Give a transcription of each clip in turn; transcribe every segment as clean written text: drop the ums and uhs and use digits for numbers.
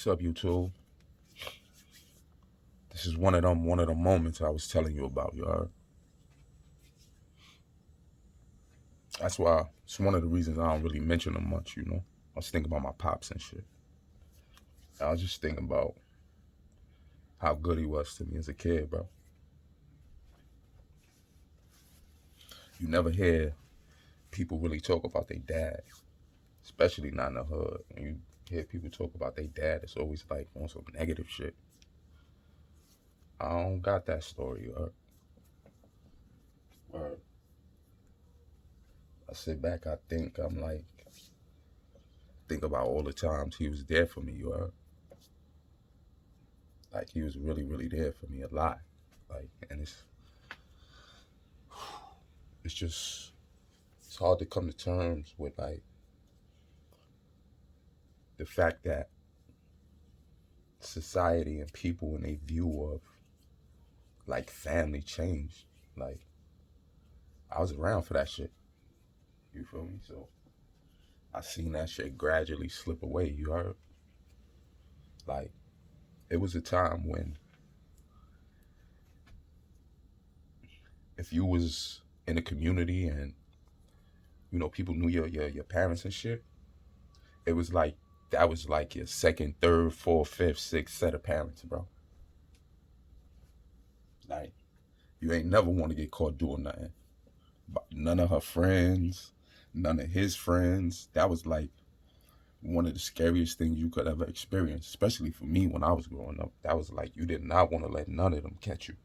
What's up, YouTube? This is one of them moments I was telling you about, you heard? That's why it's one of the reasons I don't really mention them much, you know? I was thinking about my pops and shit. I was just thinking about how good he was to me as a kid, bro. You never hear people really talk about their dad, especially not in the hood. When you hear people talk about their dad, it's always like on some negative shit. I don't got that story, you heard? Word. I sit back, I think, think about all the times he was there for me, you heard? Like, he was really, really there for me a lot. Like, and it's hard to come to terms with, like, the fact that society and people and their view of, like, family changed. Like, I was around for that shit. You feel me? So, I seen that shit gradually slip away, you heard? Like, it was a time when if you was in a community and, you know, people knew your parents and shit, it was like, that was like your second, third, fourth, fifth, sixth set of parents, bro. Like, you ain't never want to get caught doing nothing. But none of her friends, none of his friends. That was like one of the scariest things you could ever experience, especially for me when I was growing up. That was like, you did not want to let none of them catch you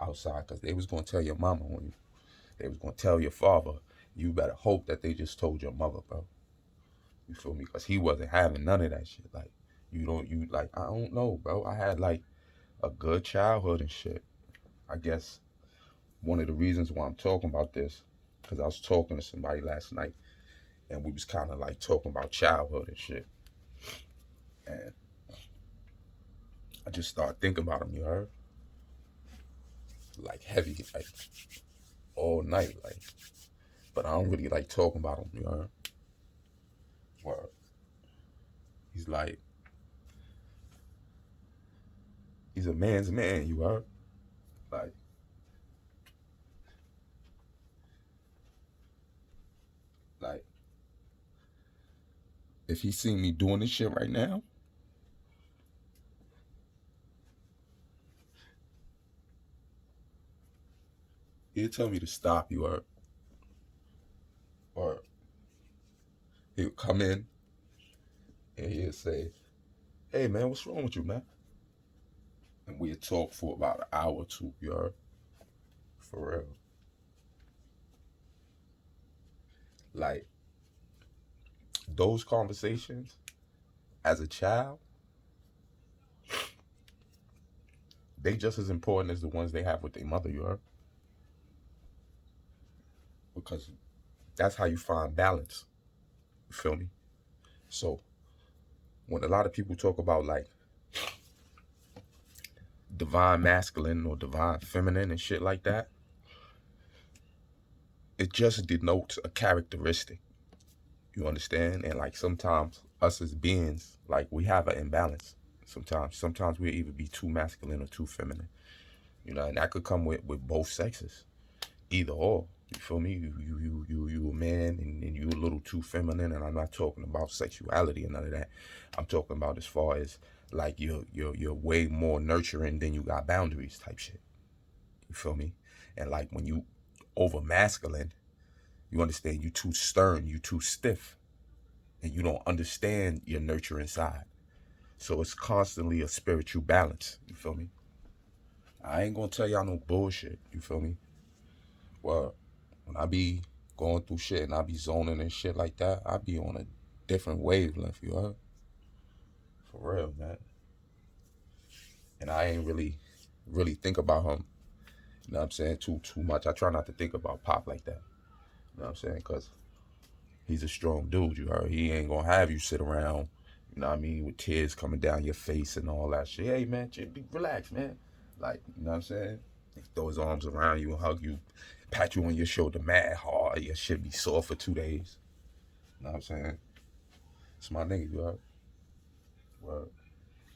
outside, because they was going to tell your mama on you. They was going to tell your father. You better hope that they just told your mother, bro. You feel me? Because he wasn't having none of that shit. Like, I don't know, bro. I had like a good childhood and shit. I guess one of the reasons why I'm talking about this, because I was talking to somebody last night and we was kind of like talking about childhood and shit. And I just started thinking about him, you heard? Like heavy, like all night, like. But I don't really like talking about him, you heard? Word. He's like, he's a man's man, you heard? Like, if he seen me doing this shit right now, he'll tell me to stop, you heard? Or he'll come in and he'll say, hey man, what's wrong with you, man? And we'll talk for about an hour or two, you heard? For real. Like, those conversations as a child, they just as important as the ones they have with their mother, you heard? Because that's how you find balance. You feel me? So when a lot of people talk about like divine masculine or divine feminine and shit like that, it just denotes a characteristic. You understand? And like sometimes us as beings, like we have an imbalance. Sometimes we'll either be too masculine or too feminine. You know, and that could come with both sexes. Either or. You feel me? You a man and you a little too feminine, and I'm not talking about sexuality and none of that. I'm talking about as far as like you're way more nurturing than you got boundaries type shit. You feel me? And like when you over masculine, you understand you too stern, you too stiff, and you don't understand your nurturing side. So it's constantly a spiritual balance. You feel me? I ain't gonna tell y'all no bullshit. You feel me? Well, when I be going through shit and I be zoning and shit like that, I be on a different wavelength, you heard? For real, man. And I ain't really think about him, you know what I'm saying, too much. I try not to think about Pop like that, you know what I'm saying, because he's a strong dude, you heard? He ain't gonna have you sit around, you know what I mean, with tears coming down your face and all that shit. Hey, man, relax, man. Like, you know what I'm saying? He throw his arms around you and hug you, pat you on your shoulder mad hard. Your shit be sore for 2 days. You know what I'm saying? It's my nigga, you heard? Word.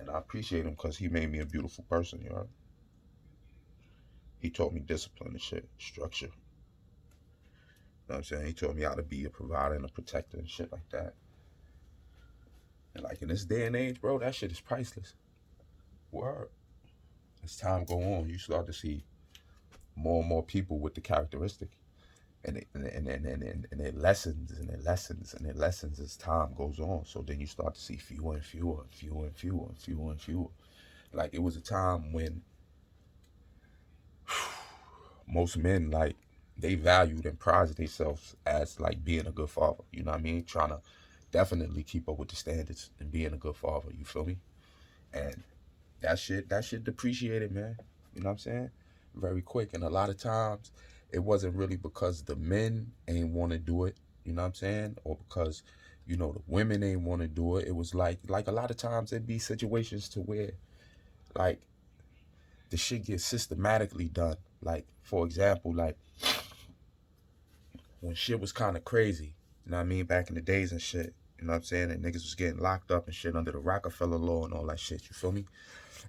And I appreciate him because he made me a beautiful person, you know. He taught me discipline and shit, structure. You know what I'm saying? He taught me how to be a provider and a protector and shit like that. And like in this day and age, bro, that shit is priceless. Word. As time go on, you start to see more and more people with the characteristic. And it lessens and it lessens and it lessens as time goes on. So then you start to see fewer and fewer and fewer and fewer and fewer and fewer. Like it was a time when most men, like, they valued and prized themselves as like being a good father. You know what I mean? Trying to definitely keep up with the standards and being a good father. You feel me? And that shit depreciated, man. You know what I'm saying? Very quick. And a lot of times it wasn't really because the men ain't want to do it, you know what I'm saying? Or because, the women ain't want to do it. It was like a lot of times it'd be situations to where like the shit gets systematically done. Like, for example, like when shit was kind of crazy, you know what I mean, back in the days and shit, you know what I'm saying, and niggas was getting locked up and shit under the Rockefeller law and all that shit, you feel me?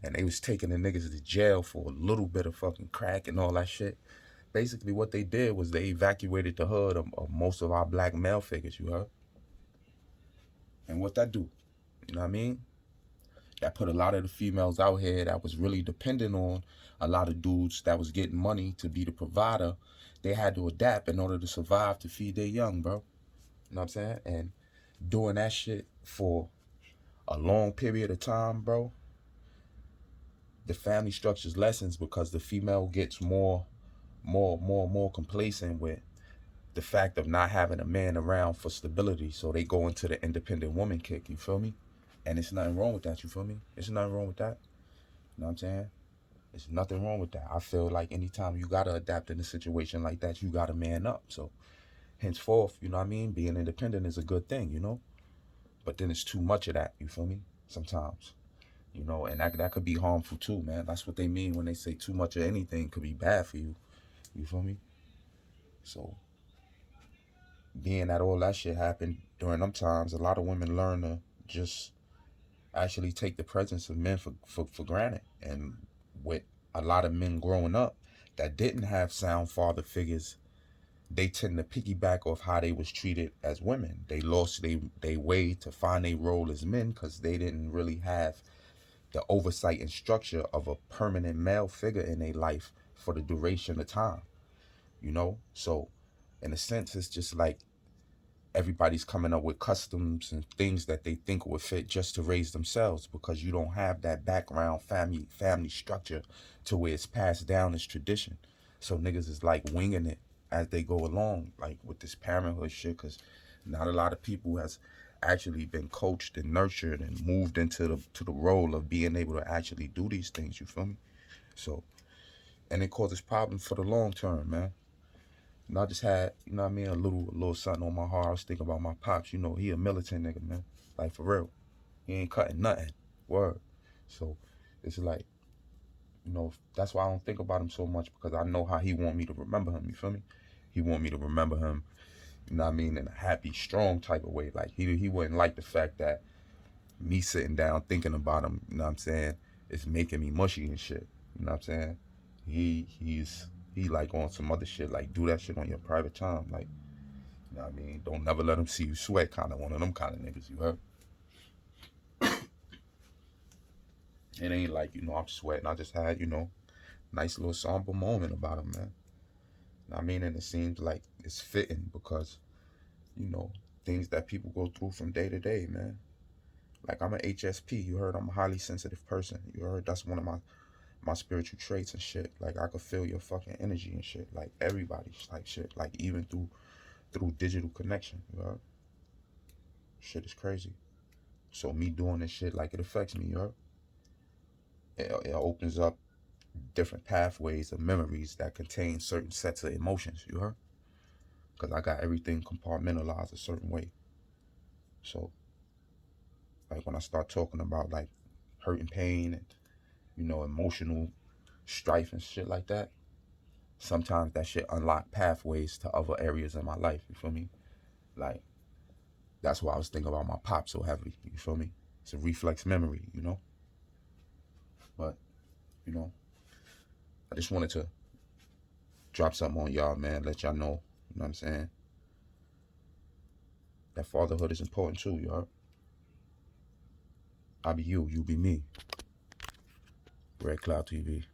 And they was taking the niggas to jail for a little bit of fucking crack and all that shit. Basically what they did was they evacuated the hood of most of our black male figures, you heard? And what that do? You know what I mean? That put a lot of the females out here that was really dependent on a lot of dudes that was getting money to be the provider. They had to adapt in order to survive to feed their young, bro. You know what I'm saying? And doing that shit for a long period of time, bro, the family structures lessens because the female gets more complacent with the fact of not having a man around for stability. So they go into the independent woman kick, you feel me? And it's nothing wrong with that, you feel me? There's nothing wrong with that. You know what I'm saying? There's nothing wrong with that. I feel like anytime you gotta adapt in a situation like that, you gotta man up. So henceforth, you know what I mean? Being independent is a good thing, you know? But then it's too much of that, you feel me? Sometimes. And that could be harmful too, man. That's what they mean when they say too much of anything could be bad for you. You feel me? So being that all that shit happened during them times, a lot of women learn to just actually take the presence of men for granted. And with a lot of men growing up that didn't have sound father figures, they tend to piggyback off how they was treated as women. They lost they way to find a role as men because they didn't really have the oversight and structure of a permanent male figure in their life for the duration of time. So in a sense, it's just like everybody's coming up with customs and things that they think would fit just to raise themselves because you don't have that background family structure to where it's passed down as tradition. So niggas is like winging it as they go along, like with this parenthood shit, because not a lot of people has actually been coached and nurtured and moved into the role of being able to actually do these things, you feel me? So, and it causes problems for the long term, man. I just had, you know what I mean, a little something on my heart. I was thinking about my pops. He a militant nigga, man. Like, for real. He ain't cutting nothing. Word. So, it's like, that's why I don't think about him so much, because I know how he want me to remember him, you feel me? He want me to remember him, you know what I mean, in a happy, strong type of way. Like, he wouldn't like the fact that me sitting down thinking about him, you know what I'm saying, it's making me mushy and shit. You know what I'm saying? He like on some other shit, like do that shit on your private time. Like, you know what I mean? Don't never let him see you sweat, kind of one of them kind of niggas, you heard? It ain't like, I'm sweating. I just had, nice little somber moment about him, man. You know what I mean? And it seems like it's fitting because, you know, things that people go through from day to day, man. Like, I'm an HSP, you heard? I'm a highly sensitive person, you heard? That's one of my spiritual traits and shit. Like, I could feel your fucking energy and shit. Like, everybody's like shit. Like, even through digital connection, you heard? Shit is crazy. So me doing this shit, like, it affects me, you heard? It opens up different pathways of memories that contain certain sets of emotions, you heard? Because I got everything compartmentalized a certain way. So, like, when I start talking about, like, hurt and pain and, emotional strife and shit like that, sometimes that shit unlock pathways to other areas in my life, you feel me? Like, that's why I was thinking about my pop so heavily, you feel me? It's a reflex memory, But, you know, I just wanted to drop something on y'all, man. Let y'all know, you know what I'm saying? That fatherhood is important too, y'all. I be you, you be me. Red Cloud TV.